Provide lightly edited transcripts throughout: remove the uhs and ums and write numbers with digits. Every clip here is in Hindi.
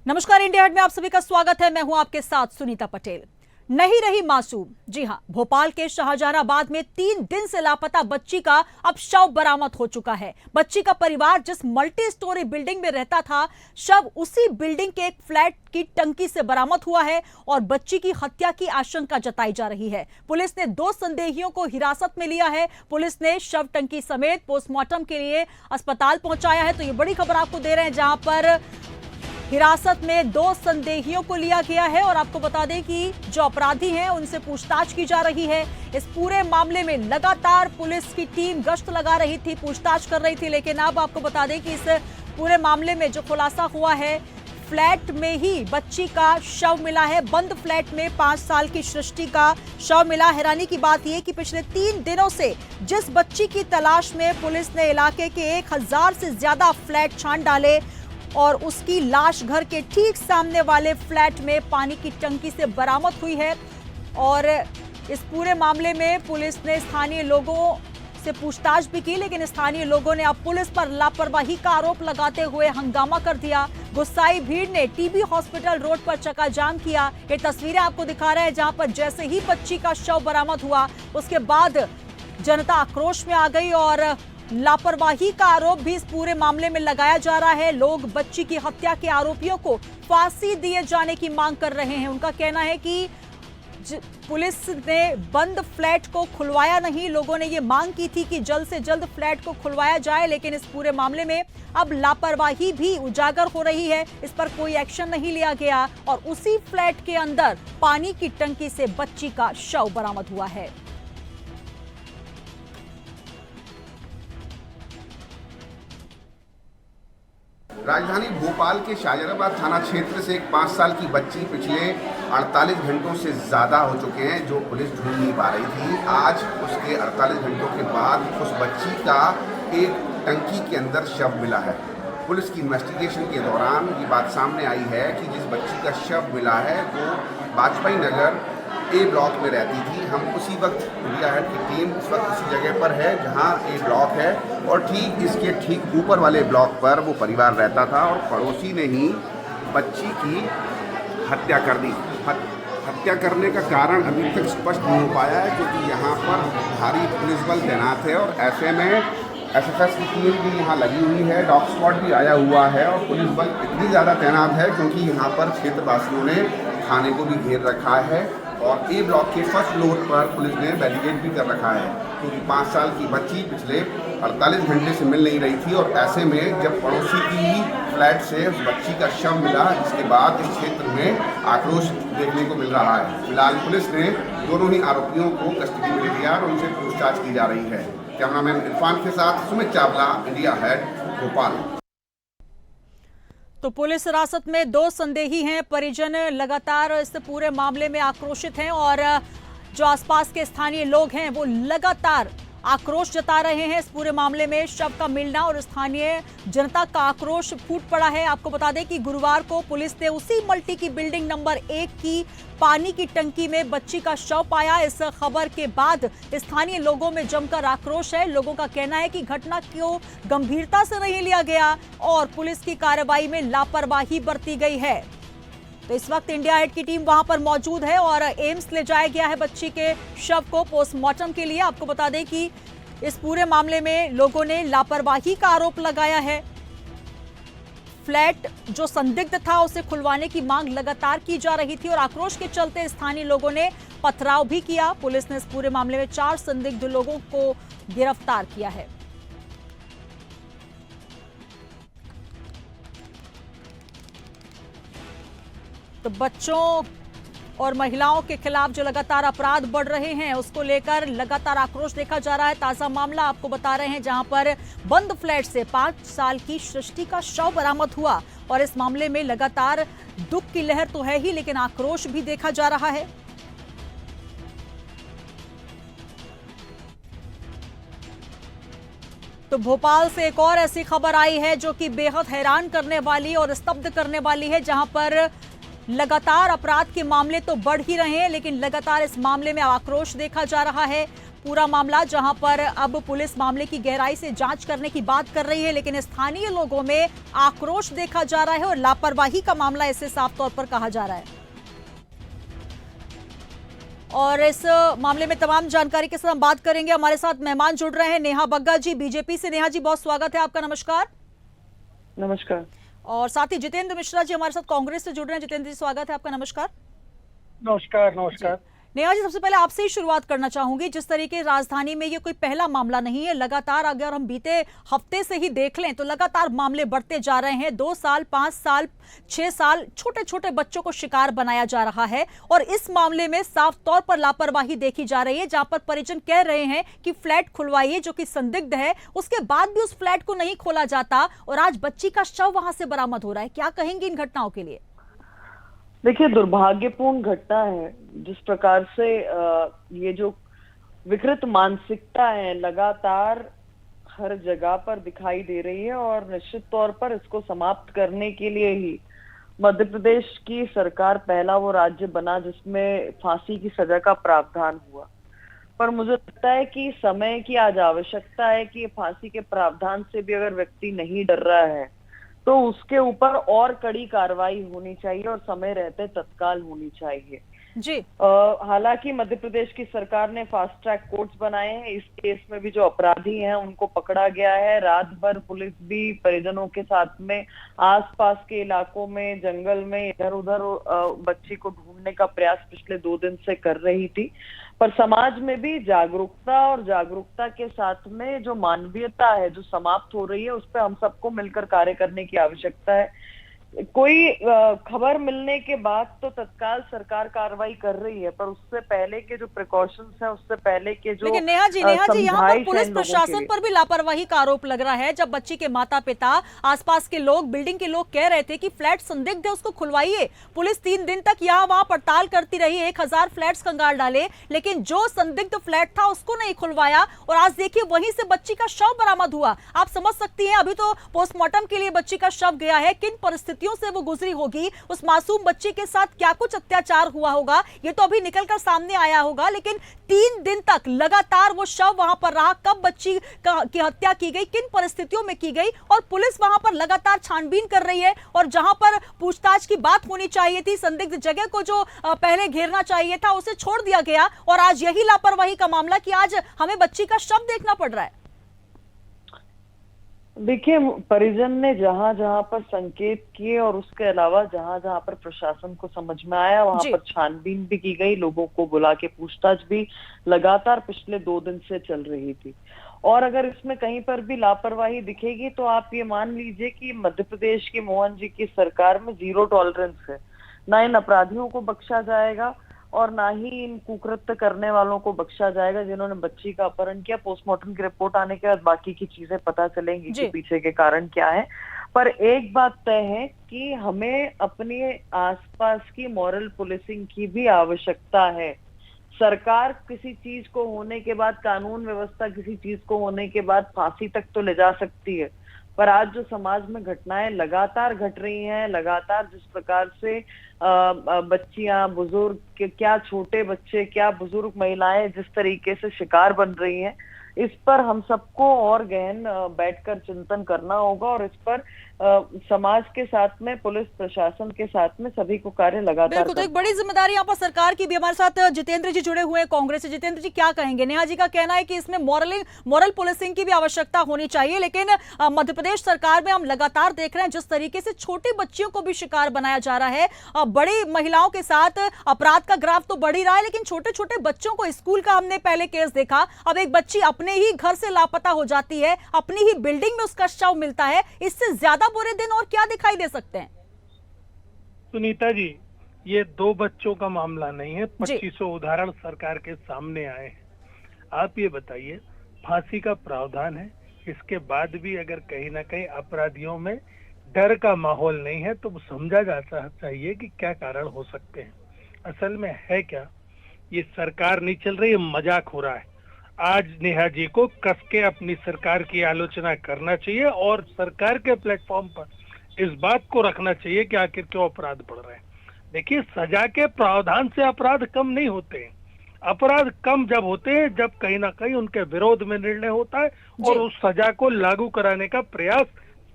नमस्कार, इंडिया हट में आप सभी का स्वागत है। मैं हूं आपके साथ सुनीता पटेल। नहीं रही मासूम। जी हां, भोपाल के शाहजहानाबाद में 3 दिन से लापता बच्ची का अब शव बरामद हो चुका है। बच्ची का परिवार जिस मल्टी स्टोरी बिल्डिंग में रहता था, शव उसी बिल्डिंग के एक फ्लैट की टंकी से बरामद हुआ है और बच्ची की हत्या की आशंका जताई जा रही है। पुलिस ने 2 संदेहियों को हिरासत में लिया है। पुलिस ने शव टंकी समेत पोस्टमार्टम के लिए अस्पताल पहुंचाया है। तो ये बड़ी खबर आपको दे रहे हैं, जहां पर हिरासत में 2 संदेहियों को लिया गया है और आपको बता दें कि जो अपराधी हैं उनसे पूछताछ की जा रही है। इस पूरे मामले में लगातार पुलिस की टीम गश्त लगा रही थी, पूछताछ कर रही थी, लेकिन अब आपको बता दें कि इस पूरे मामले में जो खुलासा हुआ है, फ्लैट में ही बच्ची का शव मिला है। बंद फ्लैट में 5 साल की सृष्टि का शव मिला। हैरानी की बात यह कि पिछले 3 दिनों से जिस बच्ची की तलाश में पुलिस ने इलाके के 1000 से ज्यादा फ्लैट छान डाले और उसकी लाश घर के ठीक सामने वाले फ्लैट में पानी की टंकी से बरामद हुई है। और इस पूरे मामले में पुलिस ने स्थानीय लोगों से पूछताछ भी की, लेकिन स्थानीय लोगों ने अब पुलिस पर लापरवाही का आरोप लगाते हुए हंगामा कर दिया। गुस्साई भीड़ ने टीबी हॉस्पिटल रोड पर चक्काजाम किया। ये तस्वीरें आपको दिखा रहे हैं, जहां पर जैसे ही बच्ची का शव बरामद हुआ, उसके बाद जनता आक्रोश में आ गई और लापरवाही का आरोप भी इस पूरे मामले में लगाया जा रहा है। लोग बच्ची की हत्या के आरोपियों को फांसी दिए जाने की मांग कर रहे हैं। उनका कहना है कि पुलिस ने बंद फ्लैट को खुलवाया नहीं। लोगों ने ये मांग की थी कि जल्द से जल्द फ्लैट को खुलवाया जाए, लेकिन इस पूरे मामले में अब लापरवाही भी उजागर हो रही है। इस पर कोई एक्शन नहीं लिया गया और उसी फ्लैट के अंदर पानी की टंकी से बच्ची का शव बरामद हुआ है। राजधानी भोपाल के शाहजहानाबाद थाना क्षेत्र से एक 5 साल की बच्ची पिछले 48 घंटों से ज़्यादा हो चुके हैं जो पुलिस ढूंढ नहीं पा रही थी। आज उसके 48 घंटों के बाद उस बच्ची का एक टंकी के अंदर शव मिला है। पुलिस की इन्वेस्टिगेशन के दौरान ये बात सामने आई है कि जिस बच्ची का शव मिला है वो वाजपेयी नगर ए ब्लॉक में रहती थी। हम उसी वक्त इंडिया हेड की टीम इस वक्त उसी जगह पर है जहां ए ब्लॉक है और इसके ठीक ऊपर वाले ब्लॉक पर वो परिवार रहता था और पड़ोसी ने ही बच्ची की हत्या कर दी। हत्या करने का कारण अभी तक स्पष्ट नहीं हो पाया है, क्योंकि यहाँ पर भारी पुलिस बल तैनात है और ऐसे में एसएफएस की टीम भी यहाँ लगी हुई है, डॉग स्क्वाड भी आया हुआ है और पुलिस बल इतनी ज़्यादा तैनात है क्योंकि यहाँ पर क्षेत्रवासियों ने थाने को भी घेर रखा है और ए ब्लॉक के फर्स्ट फ्लोर पर पुलिस ने बैरिकेड भी कर रखा है, क्योंकि 5 साल की बच्ची पिछले 48 घंटे से मिल नहीं रही थी। और ऐसे में जब पड़ोसी की फ्लैट से उस बच्ची का शव मिला, इसके बाद इस क्षेत्र में आक्रोश देखने को मिल रहा है। फिलहाल पुलिस ने दोनों ही आरोपियों को कस्टडी में ले लिया और उनसे पूछताछ की जा रही है। कैमरामैन इरफान के साथ सुमित चावला, इंडिया हेड, भोपाल। तो पुलिस हिरासत में 2 संदेही हैं। परिजन लगातार इस पूरे मामले में आक्रोशित हैं और जो आसपास के स्थानीय लोग हैं वो लगातार आक्रोश जता रहे हैं। इस पूरे मामले में शव का मिलना और स्थानीय जनता का आक्रोश फूट पड़ा है। आपको बता दें कि गुरुवार को पुलिस ने उसी मल्टी की बिल्डिंग नंबर 1 की पानी की टंकी में बच्ची का शव पाया। इस खबर के बाद स्थानीय लोगों में जमकर आक्रोश है। लोगों का कहना है कि घटना को गंभीरता से नहीं लिया गया और पुलिस की कार्रवाई में लापरवाही बरती गई है। तो इस वक्त इंडिया हेड की टीम वहां पर मौजूद है और एम्स ले जाया गया है बच्ची के शव को पोस्टमार्टम के लिए। आपको बता दें कि इस पूरे मामले में लोगों ने लापरवाही का आरोप लगाया है। फ्लैट जो संदिग्ध था उसे खुलवाने की मांग लगातार की जा रही थी और आक्रोश के चलते स्थानीय लोगों ने पथराव भी किया। पुलिस ने इस पूरे मामले में 4 संदिग्ध लोगों को गिरफ्तार किया है। तो बच्चों और महिलाओं के खिलाफ जो लगातार अपराध बढ़ रहे हैं उसको लेकर लगातार आक्रोश देखा जा रहा है। ताजा मामला आपको बता रहे हैं, जहां पर बंद फ्लैट से 5 साल की सृष्टि का शव बरामद हुआ और इस मामले में लगातार दुख की लहर तो है ही, लेकिन आक्रोश भी देखा जा रहा है। तो भोपाल से एक और ऐसी खबर आई है जो कि बेहद हैरान करने वाली और स्तब्ध करने वाली है, जहां पर लगातार अपराध के मामले तो बढ़ ही रहे हैं, लेकिन लगातार इस मामले में आक्रोश देखा जा रहा है। पूरा मामला, जहां पर अब पुलिस मामले की गहराई से जांच करने की बात कर रही है, लेकिन स्थानीय लोगों में आक्रोश देखा जा रहा है और लापरवाही का मामला इसे साफ तौर पर कहा जा रहा है। और इस मामले में तमाम जानकारी के साथ हम बात करेंगे। हमारे साथ मेहमान जुड़ रहे हैं, नेहा बग्गा जी बीजेपी से। नेहा जी, बहुत स्वागत है आपका। नमस्कार। नमस्कार। और साथ ही जितेंद्र मिश्रा जी हमारे साथ कांग्रेस से जुड़ रहे हैं। जितेंद्र जी, स्वागत है आपका। नमस्कार। नमस्कार। नमस्कार। नेहा जी, सबसे पहले आपसे ही शुरुआत करना चाहूंगी। जिस तरीके राजधानी में ये कोई पहला मामला नहीं है, लगातार अगर हम बीते हफ्ते से ही देख लें तो लगातार मामले बढ़ते जा रहे हैं। 2 साल, 5 साल, 6 साल छोटे छोटे बच्चों को शिकार बनाया जा रहा है और इस मामले में साफ तौर पर लापरवाही देखी जा रही है, जहां पर परिजन कह रहे हैं कि फ्लैट खुलवाइए जो कि संदिग्ध है, उसके बाद भी उस फ्लैट को नहीं खोला जाता और आज बच्ची का शव वहां से बरामद हो रहा है। क्या कहेंगे इन घटनाओं के लिए? देखिए, दुर्भाग्यपूर्ण घटना है। जिस प्रकार से ये जो विकृत मानसिकता है लगातार हर जगह पर दिखाई दे रही है और निश्चित तौर पर इसको समाप्त करने के लिए ही मध्य प्रदेश की सरकार पहला वो राज्य बना जिसमें फांसी की सजा का प्रावधान हुआ। पर मुझे लगता है कि समय की आज आवश्यकता है कि फांसी के प्रावधान से भी अगर व्यक्ति नहीं डर रहा है तो उसके ऊपर और कड़ी कार्रवाई होनी चाहिए और समय रहते तत्काल होनी चाहिए जी। हालांकि मध्य प्रदेश की सरकार ने फास्ट ट्रैक कोर्ट्स बनाए हैं। इस केस में भी जो अपराधी हैं उनको पकड़ा गया है। रात भर पुलिस भी परिजनों के साथ में आसपास के इलाकों में, जंगल में इधर उधर बच्ची को ढूंढने का प्रयास पिछले 2 दिन से कर रही थी। पर समाज में भी जागरूकता और जागरूकता के साथ में जो मानवीयता है जो समाप्त हो रही है, उस पर हम सबको मिलकर कार्य करने की आवश्यकता है। कोई खबर मिलने के बाद तो तत्काल सरकार कार्रवाई कर रही है, पर उससे पहले के जो प्रिकॉशंस है, उससे पहले के जो लेकिन नेहा जी यहाँ पर पुलिस प्रशासन पर भी लापरवाही का आरोप लग रहा है। जब बच्ची के माता पिता, आसपास के लोग, बिल्डिंग के लोग कह रहे थे कि फ्लैट संदिग्ध है, उसको खुलवाइए, पुलिस 3 दिन तक यहाँ वहां पड़ताल करती रही, 1000 फ्लैट्स कंगाल डाले, लेकिन जो संदिग्ध फ्लैट था उसको नहीं खुलवाया और आज देखिए वहीं से बच्ची का शव बरामद हुआ। आप समझ सकती हैं, अभी तो पोस्टमार्टम के लिए बच्ची का शव गया है, किन परिस्थितियों से वो गुजरी होगी, उस मासूम बच्ची के साथ क्या कुछ अत्याचार हुआ होगा, ये तो अभी निकलकर सामने आया होगा। लेकिन 3 दिन तक लगातार वो शव वहां पर रहा। कब बच्ची की हत्या की गई, किन परिस्थितियों में की गई, और पुलिस वहां पर लगातार छानबीन कर रही है। और जहां पर पूछताछ की बात होनी चाहिए थी, संदिग्ध जगह को जो पहले घेरना चाहिए था, उसे छोड़ दिया गया और आज यही लापरवाही का मामला कि आज हमें बच्ची का शव देखना पड़ रहा है। देखिए, परिजन ने जहां जहां पर संकेत किए और उसके अलावा जहां जहां पर प्रशासन को समझ में आया वहां पर छानबीन भी की गई, लोगों को बुला के पूछताछ भी लगातार पिछले 2 दिन से चल रही थी। और अगर इसमें कहीं पर भी लापरवाही दिखेगी तो आप ये मान लीजिए कि मध्य प्रदेश की मोहन जी की सरकार में 0 टॉलरेंस है। ना इन अपराधियों को बख्शा जाएगा और ना ही इन कुकृत्य करने वालों को बख्शा जाएगा जिन्होंने बच्ची का अपहरण किया। पोस्टमार्टम की रिपोर्ट आने के बाद बाकी की चीजें पता चलेंगी कि पीछे के कारण क्या है। पर एक बात तय है कि हमें अपने आसपास की मॉरल पुलिसिंग की भी आवश्यकता है। सरकार किसी चीज को होने के बाद, कानून व्यवस्था किसी चीज को होने के बाद फांसी तक तो ले जा सकती है, पर आज जो समाज में घटनाएं लगातार घट रही हैं, लगातार जिस प्रकार से बच्चियां, बुजुर्ग, क्या छोटे बच्चे, क्या बुजुर्ग महिलाएं जिस तरीके से शिकार बन रही हैं, इस पर हम सबको और गहन बैठकर चिंतन करना होगा और इस पर समाज के साथ में, पुलिस प्रशासन के साथ में सभी को कार्य लगातार बिल्कुल। तो एक बड़ी जिम्मेदारी यहाँ पर सरकार की भी। हमारे साथ जितेंद्र जी जुड़े हुए हैं कांग्रेस से। जितेंद्र जी, क्या कहेंगे? नेहा जी का कहना है कि इसमें मॉरल पुलिसिंग की भी आवश्यकता होनी चाहिए, लेकिन मध्य प्रदेश सरकार में हम लगातार देख रहे हैं जिस तरीके से छोटी बच्चियों को भी शिकार बनाया जा रहा है। बड़ी महिलाओं के साथ अपराध का ग्राफ तो बढ़ ही रहा है, लेकिन छोटे छोटे बच्चों को, स्कूल का हमने पहले केस देखा, अब एक बच्ची अपने ही घर से लापता हो जाती है, अपनी ही बिल्डिंग में उसका शव मिलता है। इससे ज्यादा बुरे दिन और क्या दिखाई दे सकते हैं? सुनीता जी, ये 2 बच्चों का मामला नहीं है, 2500 उदाहरण सरकार के सामने आए हैं। आप ये बताइए, फांसी का प्रावधान है, इसके बाद भी अगर कहीं ना कहीं अपराधियों में डर का माहौल नहीं है तो समझा जाता चाहिए कि क्या कारण हो सकते हैं। असल में है क्या, ये सरकार नहीं चल रही, मजाक हो रहा है। आज नेहा जी को कस के अपनी सरकार की आलोचना करना चाहिए और सरकार के प्लेटफॉर्म पर इस बात को रखना चाहिए कि आखिर क्यों अपराध बढ़ रहे हैं। देखिए, सजा के प्रावधान से अपराध कम नहीं होते हैं। अपराध कम जब होते हैं जब कहीं ना कहीं उनके विरोध में निर्णय होता है और उस सजा को लागू कराने का प्रयास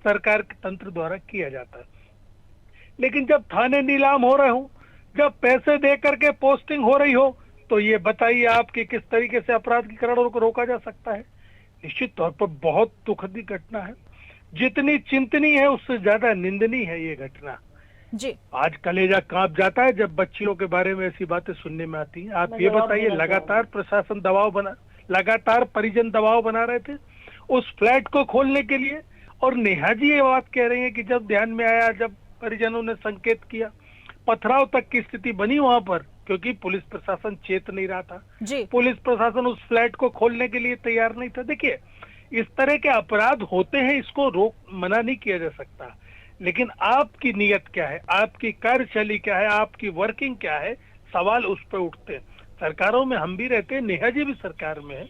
सरकार के तंत्र द्वारा किया जाता है। लेकिन जब थाने नीलाम हो रहे हो, जब पैसे दे करके पोस्टिंग हो रही हो, तो ये बताइए आप कि किस तरीके से अपराध की करण को रोका जा सकता है। निश्चित तौर पर बहुत दुखद घटना है, जितनी चिंतनीय है उससे ज्यादा निंदनीय है ये घटना जी। आज कलेजा कांप जाता है जब बच्चियों के बारे में ऐसी बातें सुनने में आती हैं। आप ये बताइए, लगातार प्रशासन लगातार परिजन दबाव बना रहे थे उस फ्लैट को खोलने के लिए, और नेहा जी ये बात कह रही है कि जब ध्यान में आया, जब परिजनों ने संकेत किया, पथराव तक की स्थिति बनी वहां पर, क्योंकि पुलिस प्रशासन चेत नहीं रहा था जी। पुलिस प्रशासन उस फ्लैट को खोलने के लिए तैयार नहीं था। देखिए, इस तरह के अपराध होते हैं, इसको मना नहीं किया जा सकता, लेकिन आपकी नीयत क्या है, आपकी कार्यशैली क्या है, आपकी वर्किंग क्या है, सवाल उस पर उठते हैं। सरकारों में हम भी रहते हैं, नेहा जी भी सरकार में है,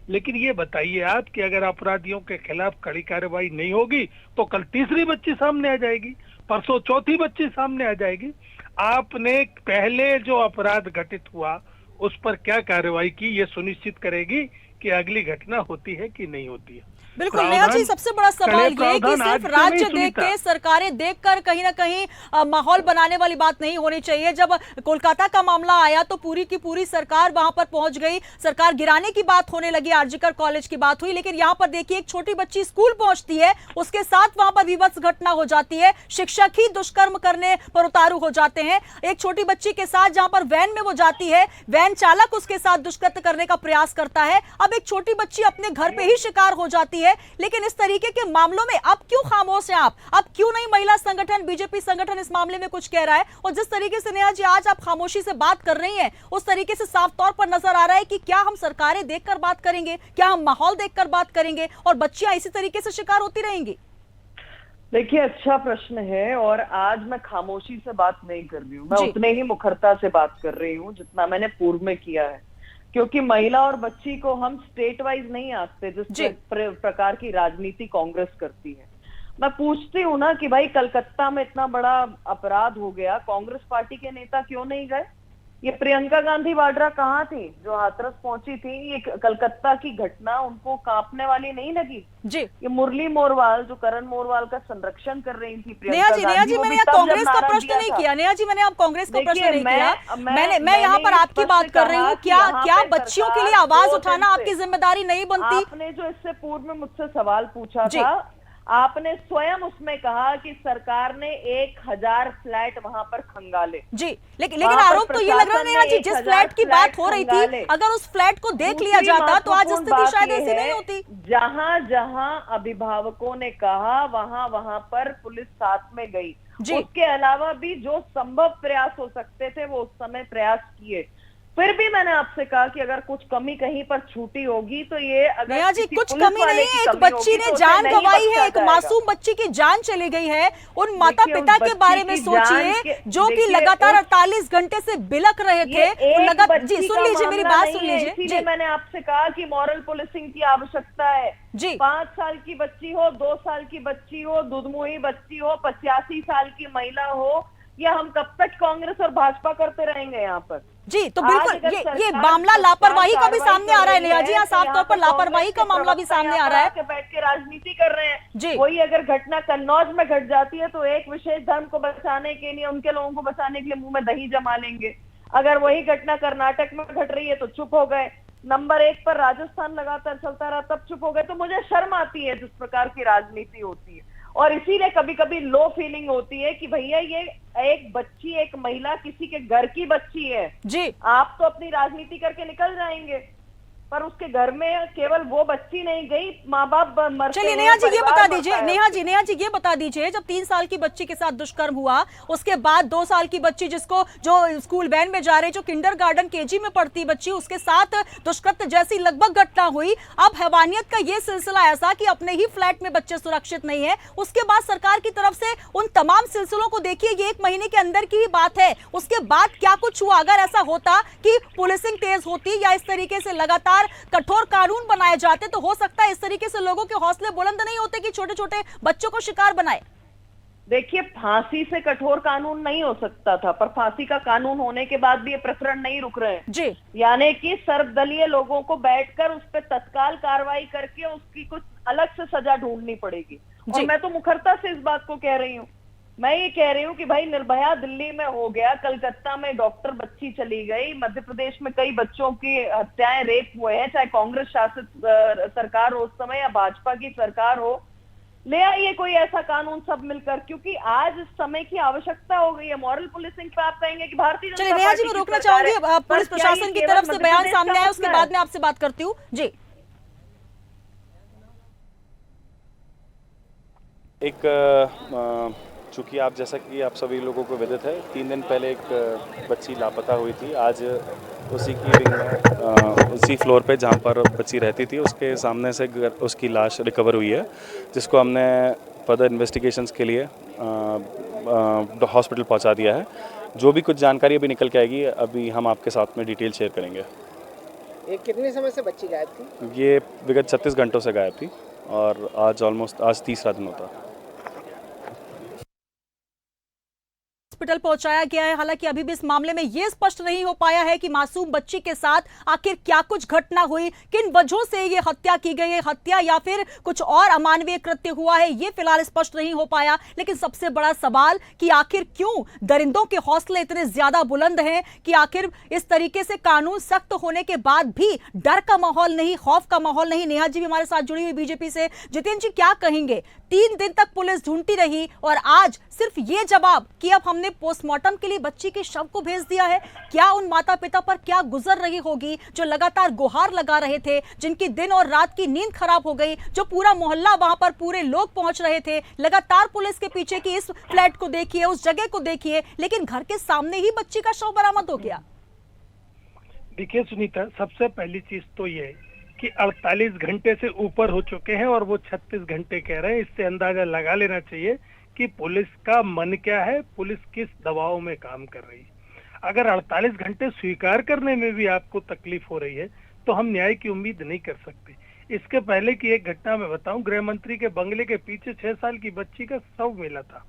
लेकिन ये बताइए आप कि अगर अपराधियों के खिलाफ कड़ी कार्रवाई नहीं होगी तो कल तीसरी बच्ची सामने आ जाएगी, परसों चौथी बच्ची सामने आ जाएगी। आपने पहले जो अपराध घटित हुआ उस पर क्या कार्रवाई की, ये सुनिश्चित करेगी कि अगली घटना होती है कि नहीं होती है। बिल्कुल नेहा जी, सबसे बड़ा सवाल ये कि सिर्फ राज्य देख के, सरकारें देखकर कहीं ना कहीं माहौल बनाने वाली बात नहीं होनी चाहिए। जब कोलकाता का मामला आया तो पूरी की पूरी सरकार वहां पर पहुंच गई, सरकार गिराने की बात होने लगी, आरजीकर कॉलेज की बात हुई, लेकिन यहाँ पर देखिए एक छोटी बच्ची स्कूल पहुंचती है, उसके साथ वहां पर विभत्स घटना हो जाती है, शिक्षक ही दुष्कर्म करने पर उतारू हो जाते हैं। एक छोटी बच्ची के साथ जहां पर वैन में वो जाती है, वैन चालक उसके साथ दुष्कृत्य करने का प्रयास करता है। अब एक छोटी बच्ची अपने घर पे ही शिकार हो जाती है, लेकिन इस तरीके के मामलों में अब क्यों खामोश हैं आप? अब क्यों नहीं महिला संगठन, बीजेपी संगठन इस मामले में कुछ कह रहा है? और जिस तरीके से नेहा जी आज आप खामोशी से बात कर रही हैं, उस तरीके से साफ तौर पर नजर आ रहा है कि क्या हम सरकारें देखकर बात करेंगे, क्या हम माहौल देखकर बात करेंगे और बच्चियां इसी तरीके से शिकार होती रहेंगी? देखिए, अच्छा प्रश्न है, और आज मैं खामोशी से बात नहीं कर रही हूँ, मैं उतने ही मुखरता से बात कर रही हूँ जितना मैंने पूर्व में किया है, क्योंकि महिला और बच्ची को हम स्टेट वाइज नहीं आंकते जिस प्रकार की राजनीति कांग्रेस करती है। मैं पूछती हूँ ना कि भाई कलकत्ता में इतना बड़ा अपराध हो गया, कांग्रेस पार्टी के नेता क्यों नहीं गए? ये प्रियंका गांधी वाड्रा कहाँ थी जो हाथरस पहुंची थी? ये कलकत्ता की घटना उनको कांपने वाली नहीं लगी जी? ये मुरली मोरवाल जो करण मोरवाल का संरक्षण कर रही थी, नेहा जी मैंने कांग्रेस का प्रश्न नहीं किया, नेहा जी मैंने आप कांग्रेस का प्रश्न नहीं किया, मैं यहाँ पर आपकी बात कर रही हूँ। क्या बच्चियों के लिए आवाज उठाना आपकी जिम्मेदारी नहीं बनती? आपने जो इससे पूर्व में मुझसे सवाल पूछा था, आपने स्वयं उसमें कहा कि सरकार ने 1000 फ्लैट वहां पर खंगाले जी, लेकिन आरोप तो ये लग रहा है जी, जिस फ्लैट की बात हो रही थी, अगर उस फ्लैट को देख लिया जाता तो आज स्थिति शायद ऐसी नहीं होती। जहां जहां अभिभावकों ने कहा वहां पर पुलिस साथ में गई, उसके अलावा भी जो संभव प्रयास हो सकते थे वो उस समय प्रयास किए। फिर भी मैंने आपसे कहा कि अगर कुछ कमी कहीं पर छूटी होगी तो ये, अगर जी कुछ कमी नहीं है, एक बच्ची ने जान गंवाई है, एक मासूम बच्ची की जान चली गई है। उन माता पिता के बारे में सोचिए जो कि लगातार 48 घंटे से बिलक रहे थे। जी सुन लीजिए मेरी बात, सुन लीजिए। इसीलिए मैंने आपसे कहा कि मॉरल पुलिसिंग की आवश्यकता है जी। 5 साल की बच्ची हो, 2 साल की बच्ची हो, दुधमुही बच्ची हो, 85 साल की महिला हो, या हम कब तक कांग्रेस और भाजपा करते रहेंगे यहाँ पर? जी तो बिल्कुल ये मामला लापरवाही का भी सामने आ रहा है नेहा जी, यहाँ साफ तौर पर लापरवाही का मामला भी सामने आ रहा है। बैठ के राजनीति कर रहे हैं जी। वही अगर घटना कन्नौज में घट जाती है तो एक विशेष धर्म को बचाने के लिए, उनके लोगों को बचाने के लिए मुंह में दही जमा लेंगे। अगर वही घटना कर्नाटक में घट रही है तो चुप हो गए, नंबर 1 पर राजस्थान लगातार चलता रहा तब चुप हो गए। तो मुझे शर्म आती है जिस प्रकार की राजनीति होती है, और इसीलिए कभी कभी लो फीलिंग होती है कि भैया ये एक बच्ची, एक महिला किसी के घर की बच्ची है जी, आप तो अपनी राजनीति करके निकल जाएंगे, पर उसके घर में केवल वो बच्ची नहीं गई, माँ बाप मर। चलिए नेहा जी ये बता दीजिए, नेहा जी ये बता दीजिए, जब 3 साल की बच्ची के साथ दुष्कर्म हुआ, उसके बाद 2 साल की बच्ची जो स्कूल वैन में जा रही, जो किंडरगार्टन केजी में पढ़ती बच्ची, उसके साथ दुष्कृत्य जैसी लगभग घटना हुई। अब हैवानियत का ये सिलसिला ऐसा कि अपने ही फ्लैट में बच्चे सुरक्षित नहीं है, उसके बाद सरकार की तरफ से उन तमाम सिलसिलों को देखिए, ये 1 महीने के अंदर की ही बात है, उसके बाद क्या कुछ हुआ? अगर ऐसा होता कि पुलिसिंग तेज होती या इस तरीके से लगातार कठोर कानून बनाए जाते तो हो सकता है इस तरीके से लोगों के हौसले बुलंद नहीं होते कि छोटे छोटे बच्चों को शिकार बनाए। देखिए, फांसी से कठोर कानून नहीं हो सकता था, पर फांसी का कानून होने के बाद भी ये प्रकरण नहीं रुक रहे हैं जी। यानी कि सर्वदलीय लोगों को बैठकर उस पर तत्काल कार्रवाई करके उसकी कुछ अलग से सजा ढूंढनी पड़ेगी। और मैं तो मुखरता से इस बात को कह रही हूँ, मैं ये कह रही हूँ कि भाई निर्भया दिल्ली में हो गया, कलकत्ता में डॉक्टर बच्ची चली गई, मध्य प्रदेश में कई बच्चों की हत्याएं, रेप हुए हैं, चाहे कांग्रेस शासित सरकार हो उस समय या भाजपा की सरकार हो, ले आइए कोई ऐसा कानून सब मिलकर, क्योंकि आज इस समय की आवश्यकता हो गई है। मॉरल पुलिसिंग पे आप कहेंगे कि भारतीय जनता नेहा जी, मैं रोकना चाहूंगी, पुलिस प्रशासन की तरफ से बयान सामने आया, उसके बाद में आपसे बात करती हूँ जी। चूंकि आप जैसा कि आप सभी लोगों को विदित है, 3 दिन पहले एक बच्ची लापता हुई थी। आज उसी की विंग में उसी फ्लोर पे जहाँ पर बच्ची रहती थी उसके सामने से उसकी लाश रिकवर हुई है, जिसको हमने फर्दर इन्वेस्टिगेशंस के लिए हॉस्पिटल पहुँचा दिया है। जो भी कुछ जानकारी अभी निकल के आएगी अभी हम आपके साथ में डिटेल शेयर करेंगे। ये कितने समय से बच्ची गायब थी? ये विगत 36 घंटों से गायब थी और आज तीसरा दिन होता है। हॉस्पिटल पहुंचाया गया है। हालांकि अभी भी इस मामले में यह स्पष्ट नहीं हो पाया है कि मासूम बच्ची के साथ आखिर क्या कुछ घटना हुई, किन वजहों से ये हत्या की गई है, हत्या या फिर कुछ और अमानवीय कृत्य हुआ है, ये फिलहाल स्पष्ट नहीं हो पाया। लेकिन सबसे बड़ा सवाल कि आखिर क्यों दरिंदों के हौसले इतने ज्यादा बुलंद हैं कि आखिर इस तरीके से कानून सख्त होने के बाद भी डर का माहौल नहीं, खौफ का माहौल नहीं। नेहा जी भी हमारे साथ जुड़ी हुई बीजेपी से। जितेंद्र जी, क्या कहेंगे? 3 दिन तक पुलिस ढूंढती रही और आज सिर्फ ये जवाब कि अब हमने पोस्टमार्टम के लिए बच्ची के शव को भेज दिया है। क्या उन माता पिता पर क्या गुजर रही होगी जो लगातार गुहार लगा रहे थे, जिनकी दिन और रात की नींद खराब हो गई, जो पूरा मोहल्ला वहां पर पूरे लोग पहुंच रहे थे लगातार पुलिस के पीछे कि इस फ्लैट को देखिए, उस जगह को देखिए, लेकिन घर के सामने ही बच्ची का शव बरामद हो गया। देखिए सुनीता, सबसे पहली चीज तो ये कि 48 घंटे से ऊपर हो चुके हैं और वो 36 घंटे कह रहे हैं। इससे अंदाजा लगा लेना चाहिए कि पुलिस का मन क्या है, पुलिस किस दबाव में काम कर रही है। अगर 48 घंटे स्वीकार करने में भी आपको तकलीफ हो रही है तो हम न्याय की उम्मीद नहीं कर सकते। इसके पहले की एक घटना मैं बताऊं, गृह मंत्री के बंगले के पीछे 6 साल की बच्ची का शव मिला था,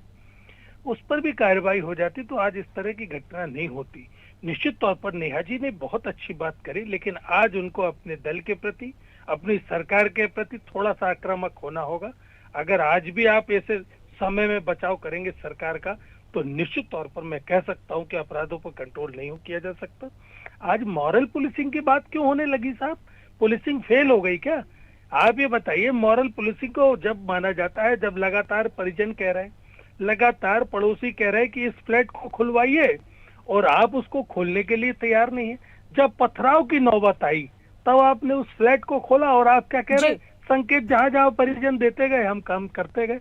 उस पर भी कार्रवाई हो जाती तो आज इस तरह की घटना नहीं होती। निश्चित तौर पर नेहा जी ने बहुत अच्छी बात करी, लेकिन आज उनको अपने दल के प्रति, अपनी सरकार के प्रति थोड़ा सा आक्रामक होना होगा। अगर आज भी आप ऐसे समय में बचाव करेंगे सरकार का तो निश्चित तौर पर मैं कह सकता हूं कि अपराधों पर कंट्रोल नहीं किया जा सकता। आज मॉरल पुलिसिंग की बात क्यों होने लगी साहब? पुलिसिंग फेल हो गई क्या? आप ये बताइए, मॉरल पुलिसिंग को जब माना जाता है जब लगातार परिजन कह रहे हैं, लगातार पड़ोसी कह रहे हैं कि इस फ्लैट को खुलवाइए और आप उसको खोलने के लिए तैयार नहीं है। जब पथराव की नौबत आई तब आपने उस फ्लैट को खोला और आप क्या कह रहे हैं? संकेत जहां जहां परिजन देते गए हम काम करते गए।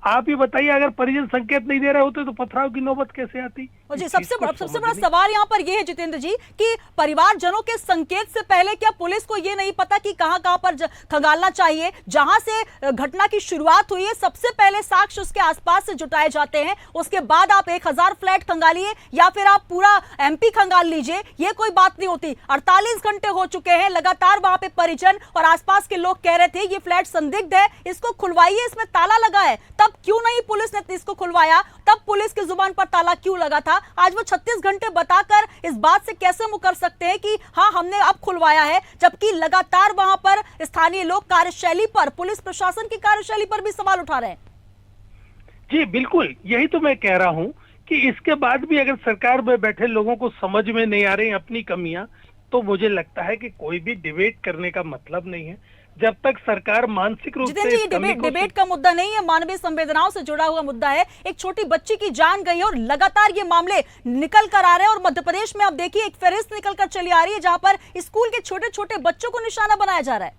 आप ये बताइए, अगर परिजन संकेत नहीं दे रहे होते तो पथराव की नौबत कैसे आती? जी, सबसे बड़ा सवाल यहाँ पर यह है जितेंद्र जी कि परिवारजनों के संकेत से पहले क्या पुलिस को ये नहीं पता कि कहां पर खंगालना चाहिए? जहां से घटना की शुरुआत हुई है सबसे पहले साक्ष्य उसके आसपास से जुटाए जाते हैं, उसके बाद आप 1000 फ्लैट खंगालिए या फिर आप पूरा MP खंगाल लीजिए, ये कोई बात नहीं होती। 48 घंटे हो चुके हैं, लगातार वहां पे परिजन और आसपास के लोग कह रहे थे ये फ्लैट संदिग्ध है, इसको खुलवाइए, इसमें ताला लगा है। तब क्यों नहीं पुलिस ने इसको खुलवाया? तब पुलिस की जुबान पर ताला क्यों लगा था? आज वो 36 घंटे बताकर इस बात से कैसे मुकर सकते हैं कि हाँ हमने अब खुलवाया है, जबकि लगातार वहां पर स्थानीय लोग कार्यशैली पर, पुलिस प्रशासन की कार्यशैली पर भी सवाल उठा रहे हैं। जी बिल्कुल, यही तो मैं कह रहा हूं कि इसके बाद भी अगर सरकार में बैठे लोगों को समझ में नहीं आ रही अपनी कमियां, तो मुझे लगता है कि कोई भी डिबेट करने का मतलब नहीं है। जब तक सरकार मानसिक रूप से डिबेट का मुद्दा नहीं है, मानवीय संवेदनाओं से जुड़ा हुआ मुद्दा है। एक छोटी बच्ची की जान गई और लगातार ये मामले निकल कर आ रहे हैं और मध्य प्रदेश में आप देखिए एक फहरिस्त निकल कर चली आ रही है जहां पर स्कूल के छोटे छोटे बच्चों को निशाना बनाया जा रहा है।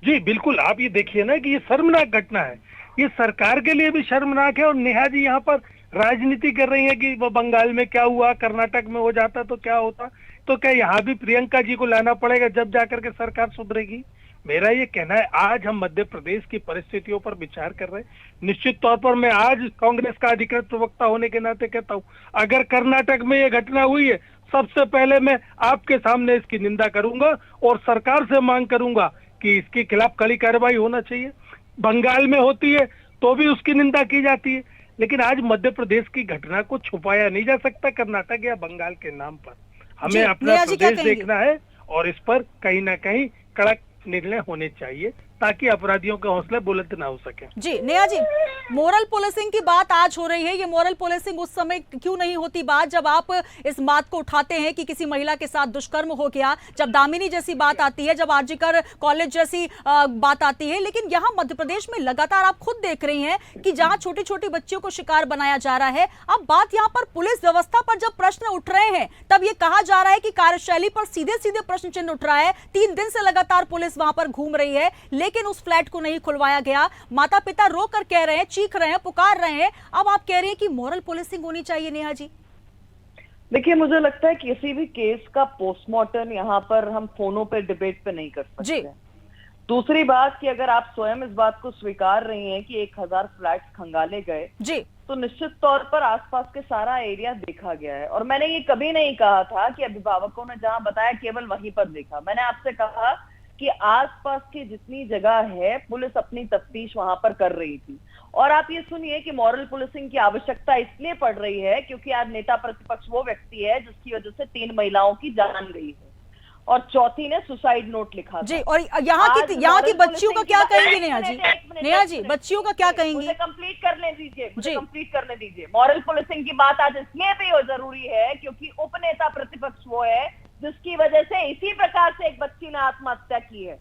जी बिल्कुल, आप ये देखिए ना कि ये शर्मनाक घटना है, ये सरकार के लिए भी शर्मनाक है। और नेहा जी यहाँ पर राजनीति कर रही है कि वो बंगाल में क्या हुआ, कर्नाटक में हो जाता तो क्या होता, तो क्या यहाँ भी प्रियंका जी को लाना पड़ेगा जब जाकर के सरकार सुधरेगी? मेरा ये कहना है, आज हम मध्य प्रदेश की परिस्थितियों पर विचार कर रहे हैं। निश्चित तौर पर मैं आज कांग्रेस का अधिकृत प्रवक्ता होने के नाते कहता हूँ, अगर कर्नाटक में ये घटना हुई है, सबसे पहले मैं आपके सामने इसकी निंदा करूंगा और सरकार से मांग करूंगा कि इसके खिलाफ कड़ी कार्रवाई होना चाहिए। बंगाल में होती है तो भी उसकी निंदा की जाती है। लेकिन आज मध्य प्रदेश की घटना को छुपाया नहीं जा सकता कर्नाटक या बंगाल के नाम पर। हमें अपना नेहा जी क्या प्रदेश कहेंगी? देखना है और इस पर कहीं ना कहीं कड़क निर्णय होने चाहिए ताकि अपराधियों के हौसले बुलंद ना हो सके। जी नेहा जी, मोरल पुलिसिंग की बात आज हो रही है, ये मोरल पुलिसिंग उस समय क्यों नहीं होती बात जब आप इस बात को उठाते हैं कि किसी महिला के साथ दुष्कर्म हो गया, जब दामिनी जैसी बात आती है, जब आरजीकर कॉलेज जैसी बात आती है। लेकिन यहाँ मध्य प्रदेश में लगातार आप खुद देख रही हैं कि जहाँ छोटी छोटी बच्चियों को शिकार बनाया जा रहा है। अब बात यहाँ पर पुलिस व्यवस्था पर जब प्रश्न उठ रहे हैं तब ये कहा जा रहा है कि कार्यशैली पर सीधे सीधे प्रश्न चिन्ह उठ रहा है। 3 दिन से लगातार पुलिस वहां पर घूम रही है लेकिन उस फ्लैट को नहीं खुलवाया गया। माता पिता रो कर कह रहे हैं, चीख रहे हैं, पुकार रहे हैं। अब आप कह रहे हैं कि मोरल पुलिसिंग होनी चाहिए। नेहा जी देखिए, मुझे लगता है किसी भी केस का पोस्टमार्टम यहाँ पर हम फोनों पे डिबेट पे नहीं कर सकते। दूसरी बात कि अगर आप स्वयं इस बात को स्वीकार रही हैं कि 1000 फ्लैट्स खंगाले गए जी, तो निश्चित तौर पर आसपास के सारा एरिया देखा गया है। और मैंने ये कभी नहीं कहा था कि अभिभावकों ने जहां बताया केवल वहीं पर देखा। मैंने आपसे कहा कि आसपास की जितनी जगह है पुलिस अपनी तफ्तीश वहां पर कर रही थी। और आप ये सुनिए कि मॉरल पुलिसिंग की आवश्यकता इसलिए पड़ रही है क्योंकि आज नेता प्रतिपक्ष वो व्यक्ति है जिसकी वजह से 3 महिलाओं की जान गई है और चौथी ने सुसाइड नोट लिखा जी। और यहाँ की बच्चियों का क्या कहेंगी नेहा जी? नेहा जी, बच्चियों का क्या कहेंगी? मुझे कंप्लीट करने दीजिए। मॉरल पुलिसिंग की बात आज इसलिए भी जरूरी है क्योंकि उपनेता प्रतिपक्ष वो है जिसकी वजह से इसी प्रकार से एक बच्ची ने आत्महत्या की है।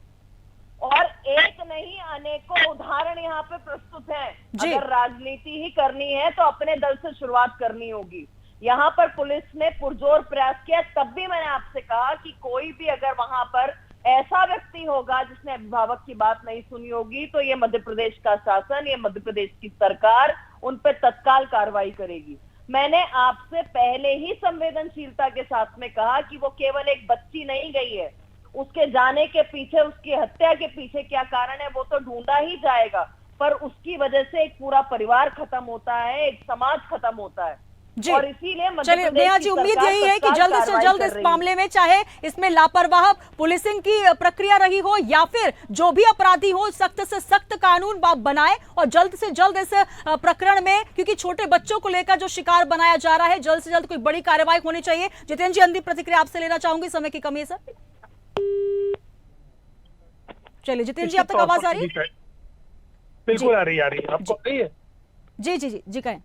और एक नहीं अनेकों उदाहरण यहाँ पे प्रस्तुत हैं। अगर राजनीति ही करनी है तो अपने दल से शुरुआत करनी होगी। यहाँ पर पुलिस ने पुरजोर प्रयास किया। तब भी मैंने आपसे कहा कि कोई भी अगर वहां पर ऐसा व्यक्ति होगा जिसने अभिभावक की बात नहीं सुनी होगी तो ये मध्य प्रदेश का शासन, ये मध्य प्रदेश की सरकार उन पर तत्काल कार्रवाई करेगी। मैंने आपसे पहले ही संवेदनशीलता के साथ में कहा कि वो केवल एक बच्ची नहीं गई है, उसके जाने के पीछे, उसकी हत्या के पीछे क्या कारण है वो तो ढूंढा ही जाएगा, पर उसकी वजह से एक पूरा परिवार खत्म होता है, एक समाज खत्म होता है। जी। और इसीलिए चलिए नेहा जी, उम्मीद यही है कि जल्द से जल्द इस मामले में, चाहे इसमें लापरवाह पुलिसिंग की प्रक्रिया रही हो या फिर जो भी अपराधी हो, सख्त से सख्त कानून बनाए और जल्द से जल्द इस प्रकरण में, क्योंकि छोटे बच्चों को लेकर जो शिकार बनाया जा रहा है, जल्द से जल्द कोई बड़ी कार्रवाई होनी चाहिए। जितेंद्र जी, अंतिम प्रतिक्रिया आपसे लेना चाहूंगी, समय की कमी है सर। चलिए जितेंद्र जी, अब तक आवाज आ रही है? बिल्कुल आ रही है। आपको आ रही है? जी जी जी जी, कहें।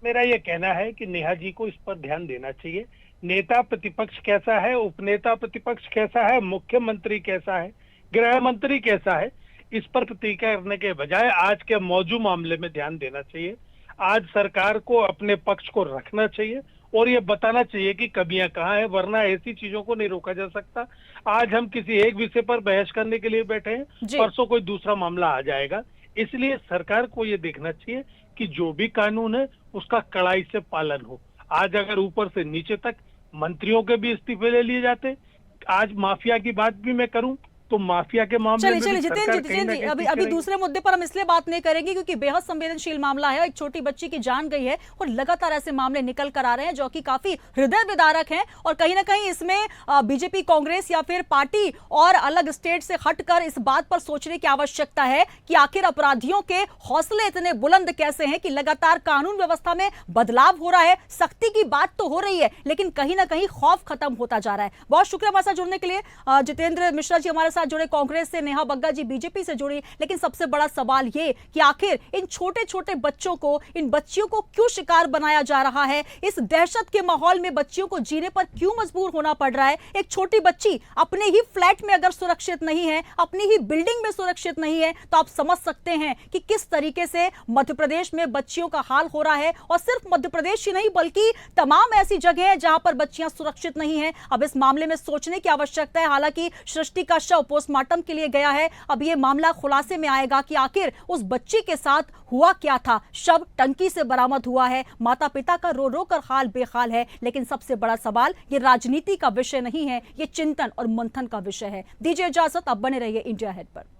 मेरा ये कहना है कि नेहा जी को इस पर ध्यान देना चाहिए। नेता प्रतिपक्ष कैसा है, उपनेता प्रतिपक्ष कैसा है, मुख्यमंत्री कैसा है, गृह मंत्री कैसा है, इस पर प्रतिक्रिया करने के बजाय आज के मौजूद मामले में ध्यान देना चाहिए। आज सरकार को अपने पक्ष को रखना चाहिए और ये बताना चाहिए कि कमियां कहाँ है, वरना ऐसी चीजों को नहीं रोका जा सकता। आज हम किसी एक विषय पर बहस करने के लिए बैठे हैं, परसों कोई दूसरा मामला आ जाएगा। इसलिए सरकार को ये देखना चाहिए कि जो भी कानून है उसका कड़ाई से पालन हो। आज अगर ऊपर से नीचे तक मंत्रियों के भी इस्तीफे ले लिए जाते, आज माफिया की बात भी मैं करूं तो माफिया के मामले में चलिए जितेंद्र जी, अभी दूसरे मुद्दे पर हम इसलिए बात नहीं करेंगे क्योंकि बेहद संवेदनशील मामला है। एक छोटी बच्ची की जान गई है और लगातार ऐसे मामले निकल कर आ रहे हैं जो कि काफी हृदय विदारक हैं और कहीं ना कहीं इसमें बीजेपी, कांग्रेस या फिर पार्टी और अलग स्टेट से हटकर इस बात पर सोचने की आवश्यकता है कि आखिर अपराधियों के हौसले इतने बुलंद कैसे हैं कि लगातार कानून व्यवस्था में बदलाव हो रहा है। सख्ती की बात तो हो रही है लेकिन कहीं ना कहीं खौफ खत्म होता जा रहा है। बहुत शुक्रिया हमारे साथ जुड़ने के लिए। जितेंद्र मिश्रा जी हमारे साथ जुड़े, कांग्रेस से, नेहा बग्गा जी बीजेपी से जुड़ी। लेकिन सबसे बड़ा सवाल ये कि आखिर इन छोटे छोटे बच्चों को, इन बच्चियों को क्यों शिकार बनाया जा रहा है? इस दहशत के माहौल में बच्चियों को जीने पर क्यों मजबूर होना पड़ रहा है? एक छोटी बच्ची अपने ही फ्लैट में अगर सुरक्षित नहीं है, अपनी ही बिल्डिंग में सुरक्षित नहीं है, तो आप समझ सकते हैं कि किस तरीके से मध्य प्रदेश में बच्चियों का हाल हो रहा है। और सिर्फ मध्य प्रदेश ही नहीं बल्कि तमाम ऐसी जगह है जहां पर बच्चियां सुरक्षित नहीं है। अब इस मामले में सोचने की आवश्यकता है। हालांकि सृष्टि का शव पोस्टमार्टम के लिए गया है। अब यह मामला खुलासे में आएगा कि आखिर उस बच्ची के साथ हुआ क्या था। शव टंकी से बरामद हुआ है। माता पिता का रो रो कर हाल बेहाल है। लेकिन सबसे बड़ा सवाल ये राजनीति का विषय नहीं है, ये चिंतन और मंथन का विषय है। दीजिए इजाजत, अब बने रहिए इंडिया हेड पर।